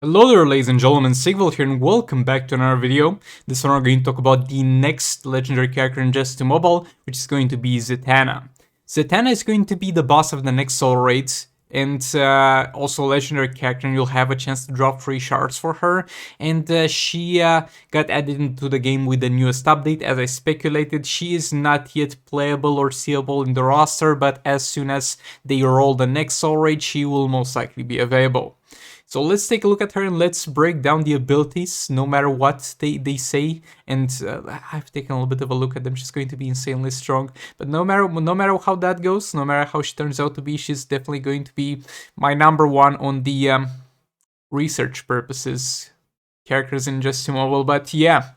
Hello there, ladies and gentlemen, Sigval here, and welcome back to another video. This one we're going to talk about the next legendary character in Just 2 Mobile, which is going to be Zatanna. Zatanna is going to be the boss of the next soul raid, and also a legendary character, and you'll have a chance to drop 3 shards for her. And she got added into the game with the newest update. As I speculated, she is not yet playable or seeable in the roster, but as soon as they roll the next soul raid, she will most likely be available. So let's take a look at her and let's break down the abilities, no matter what they say. And I've taken a little bit of a look at them. She's going to be insanely strong. But no matter how that goes, no matter how she turns out to be, she's definitely going to be my number one on the research purposes. Characters in Just 2 Mobile. But yeah,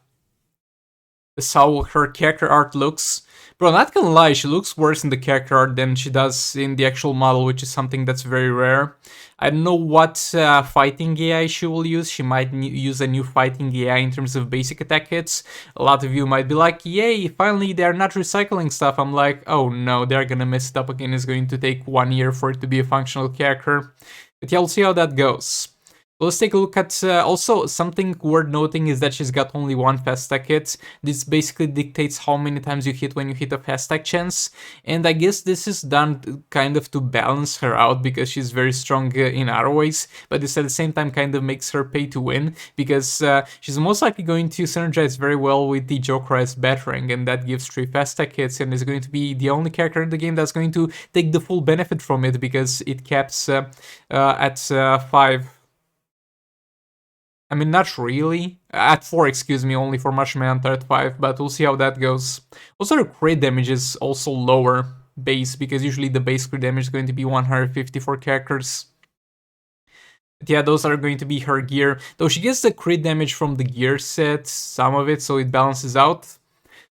that's how her character art looks. Bro, not gonna lie, she looks worse in the character art than she does in the actual model, which is something that's very rare. I don't know what fighting AI she will use. She might use a new fighting AI in terms of basic attack hits. A lot of you might be like, yay, finally they're not recycling stuff. I'm like, oh no, they're gonna mess it up again. It's going to take 1 year for it to be a functional character. But yeah, we'll see how that goes. Let's take a look at also something worth noting is that she's got only one fast attack hit. This basically dictates how many times you hit when you hit a fast attack chance. And I guess this is done kind of to balance her out because she's very strong in other ways. But this at the same time kind of makes her pay to win because she's most likely going to synergize very well with the Jokerized Battering, and that gives 3 fast attack hits and is going to be the only character in the game that's going to take the full benefit from it because it caps at 5. I mean, not really. At 4, excuse me, only for Marshman at 5, but we'll see how that goes. Also, her crit damage is also lower base, because usually the base crit damage is going to be 150 for characters. But yeah, those are going to be her gear. Though she gets the crit damage from the gear set, some of it, so it balances out.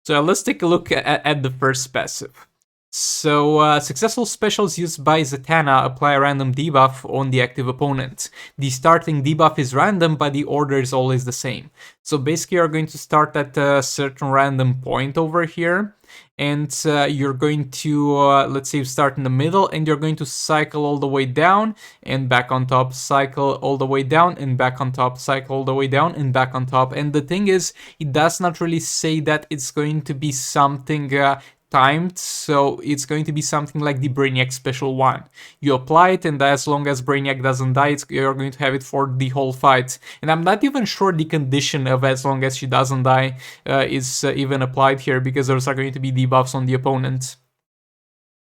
So let's take a look at the first passive. So, successful specials used by Zatanna apply a random debuff on the active opponent. The starting debuff is random, but the order is always the same. So basically you're going to start at a certain random point over here, and you're going to, let's say you start in the middle, and you're going to cycle all the way down, and back on top, cycle all the way down, and back on top, cycle all the way down, and back on top. And the thing is, it does not really say that it's going to be something timed, so it's going to be something like the Brainiac Special 1. You apply it, and as long as Brainiac doesn't die, you're going to have it for the whole fight. And I'm not even sure the condition of as long as she doesn't die is even applied here, because those are going to be debuffs on the opponent.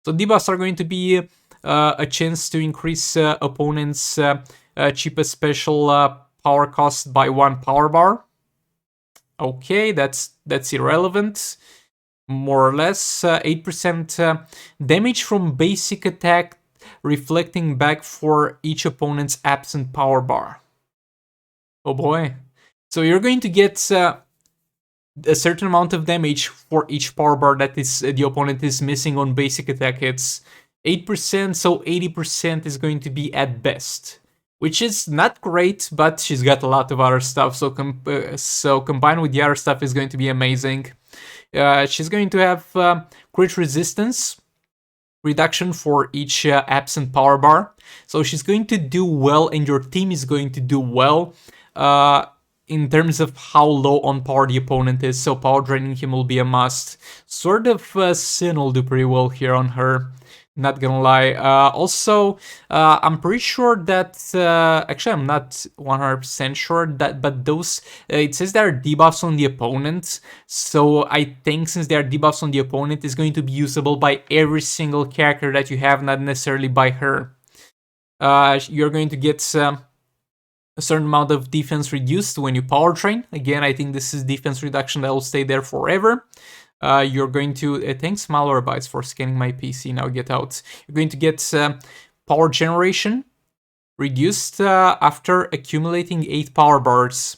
So debuffs are going to be a chance to increase opponent's cheapest special power cost by 1 power bar. Okay, that's irrelevant. More or less 8% damage from basic attack, reflecting back for each opponent's absent power bar. Oh boy. So you're going to get a certain amount of damage for each power bar that is the opponent is missing on basic attack hits. 8%, so 80% is going to be at best, which is not great, but she's got a lot of other stuff, so combined with the other stuff is going to be amazing. She's going to have crit resistance reduction for each absent power bar. So she's going to do well, and your team is going to do well in terms of how low on power the opponent is. So power draining him will be a must. Sort of Sin will do pretty well here on her. Not gonna lie. Also, I'm pretty sure that actually I'm not 100% sure that, but those it says there are debuffs on the opponent. So I think since there are debuffs on the opponent, it's going to be usable by every single character that you have, not necessarily by her. You're going to get a certain amount of defense reduced when you power train. Again, I think this is defense reduction that will stay there forever. You're going to, thanks Malwarebytes for scanning my PC, now get out. You're going to get power generation reduced after accumulating 8 power bars.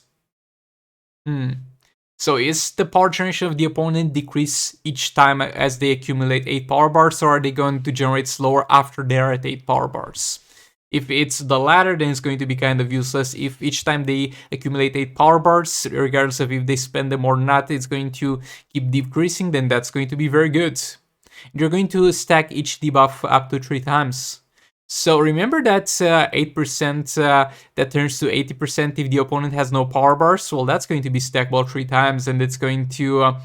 So is the power generation of the opponent decrease each time as they accumulate 8 power bars, or are they going to generate slower after they're at 8 power bars? If it's the latter, then it's going to be kind of useless. If each time they accumulate 8 power bars, regardless of if they spend them or not, it's going to keep decreasing, then that's going to be very good. You're going to stack each debuff up to 3 times. So remember that 8% that turns to 80% if the opponent has no power bars? Well, that's going to be stackable 3 times, and it's going to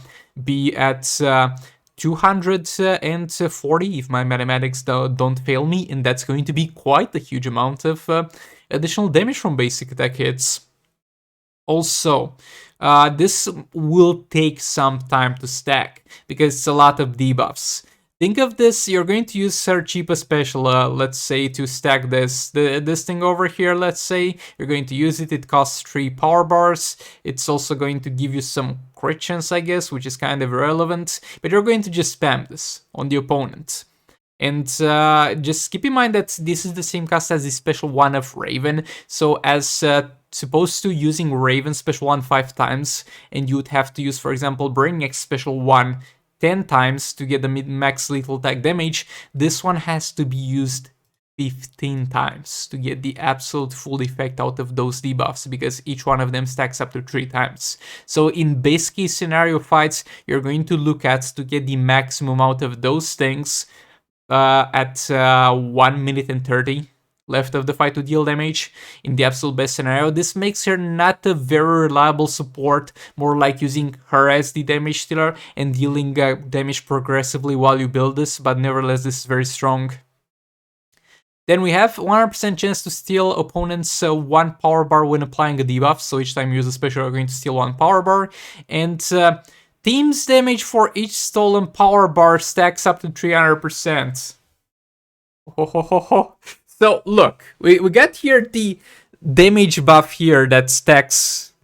be at 240 if my mathematics don't fail me, and that's going to be quite a huge amount of additional damage from basic attack hits. Also, this will take some time to stack because it's a lot of debuffs. Think of this, you're going to use her cheapest special, let's say, to stack this thing over here, let's say. You're going to use it, it costs 3 power bars. It's also going to give you some crit chance, I guess, which is kind of irrelevant. But you're going to just spam this on the opponent. And just keep in mind that this is the same cast as the special one of Raven. So as supposed to using Raven special one 5 times, and you would have to use, for example, Brainiac special one 10 times to get the max lethal attack damage, this one has to be used 15 times to get the absolute full effect out of those debuffs, because each one of them stacks up to 3 times. So in base case scenario fights, you're going to look at to get the maximum out of those things at 1 minute and 30 left of the fight to deal damage. In the absolute best scenario, this makes her not a very reliable support, more like using her as the damage dealer and dealing damage progressively while you build this, but nevertheless this is very strong. Then we have 100% chance to steal opponent's 1 power bar when applying a debuff, so each time you use a special you're going to steal 1 power bar, and team's damage for each stolen power bar stacks up to 300%. So look, we got here the damage buff here that stacks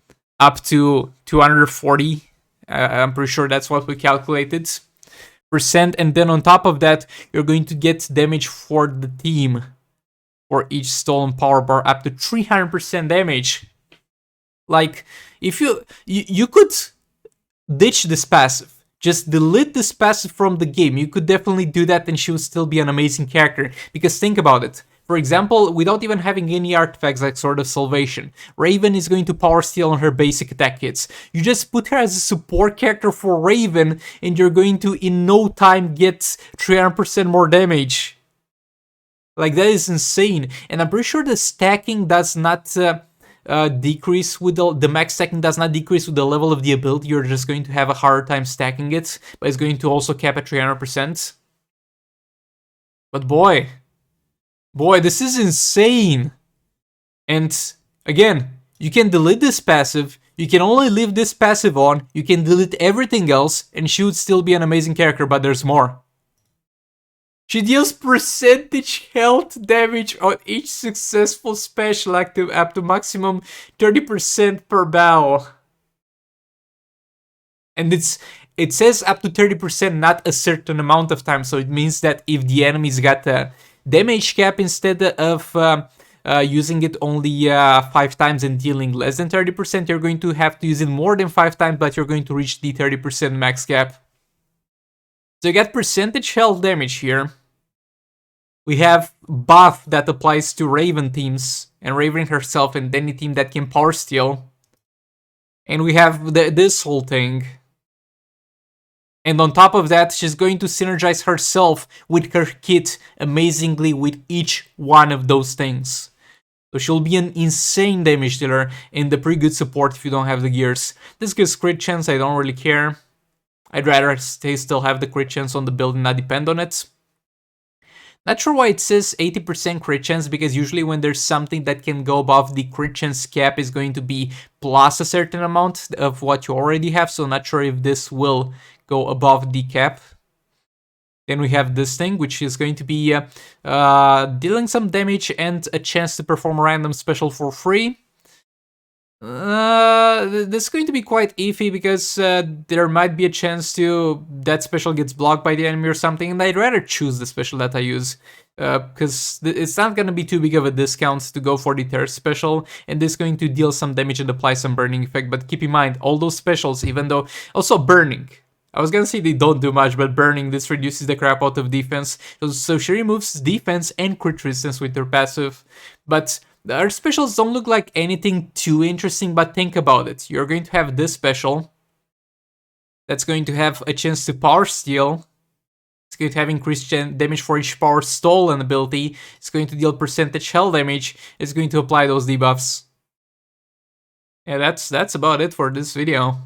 up to 240. I'm pretty sure that's what we calculated. Percent, and then on top of that, you're going to get damage for the team for each stolen power bar up to 300% damage. Like, if you could ditch this passive. Just delete this passive from the game. You could definitely do that and she would still be an amazing character. Because think about it. For example, without even having any artifacts like Sword of Salvation, Raven is going to power steal on her basic attack hits. You just put her as a support character for Raven and you're going to in no time get 300% more damage. Like, that is insane. And I'm pretty sure the stacking does not decrease with the max stacking does not decrease with the level of the ability. You're just going to have a harder time stacking it, but it's going to also cap at 300%. But boy, this is insane. And again, you can delete this passive, you can only leave this passive on, you can delete everything else, and she would still be an amazing character, but there's more. She deals percentage health damage on each successful special active up to maximum 30% per battle. And it says up to 30%, not a certain amount of time. So it means that if the enemy's got a damage cap, instead of using it only 5 times and dealing less than 30%, you're going to have to use it more than 5 times, but you're going to reach the 30% max cap. So you get percentage health damage here. We have buff that applies to Raven teams and Raven herself and any team that can power steal. And we have this whole thing. And on top of that, she's going to synergize herself with her kit amazingly with each one of those things. So she'll be an insane damage dealer and a pretty good support if you don't have the gears. This gives crit chance, I don't really care. I'd rather still have the crit chance on the build and not depend on it. Not sure why it says 80% crit chance, because usually when there's something that can go above the crit chance cap is going to be plus a certain amount of what you already have, so not sure if this will go above the cap. Then we have this thing, which is going to be dealing some damage and a chance to perform a random special for free. This is going to be quite iffy because there might be a chance that special gets blocked by the enemy or something, and I'd rather choose the special that I use because it's not going to be too big of a discount to go for the third special, and this is going to deal some damage and apply some burning effect. But keep in mind, all those specials, even though also burning, I was gonna say they don't do much, but burning, this reduces the crap out of defense, so she removes defense and crit resistance with her passive. But her specials don't look like anything too interesting, but think about it. You're going to have this special that's going to have a chance to power steal, It's going to have increased damage for each power stolen ability. It's going to deal percentage health damage. It's going to apply those debuffs. Yeah, that's about it for this video.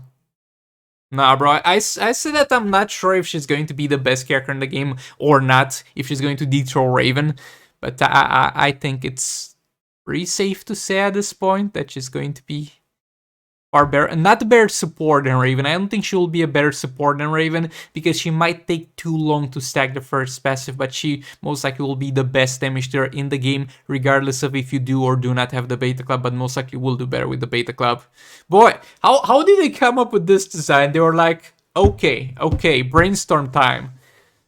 Nah, bro, I say that I'm not sure if she's going to be the best character in the game or not, if she's going to dethrone Raven, but I think it's pretty safe to say at this point that she's going to be far better, not a better support than Raven. I don't think she will be a better support than Raven because she might take too long to stack the first passive, but she most likely will be the best damage dealer in the game, regardless of if you do or do not have the Beta Club, but most likely will do better with the Beta Club. Boy, how did they come up with this design? They were like, okay, brainstorm time.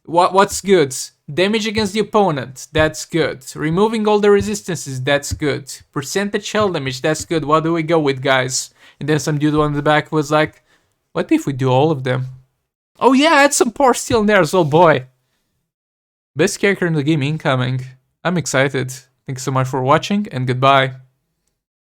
What's good? Damage against the opponent, that's good. Removing all the resistances, that's good. Percentage health damage, that's good. What do we go with, guys? And then some dude on the back was like, what if we do all of them? Oh yeah, add some power steel in there as well, boy. Best character in the game incoming. I'm excited. Thanks so much for watching, and goodbye.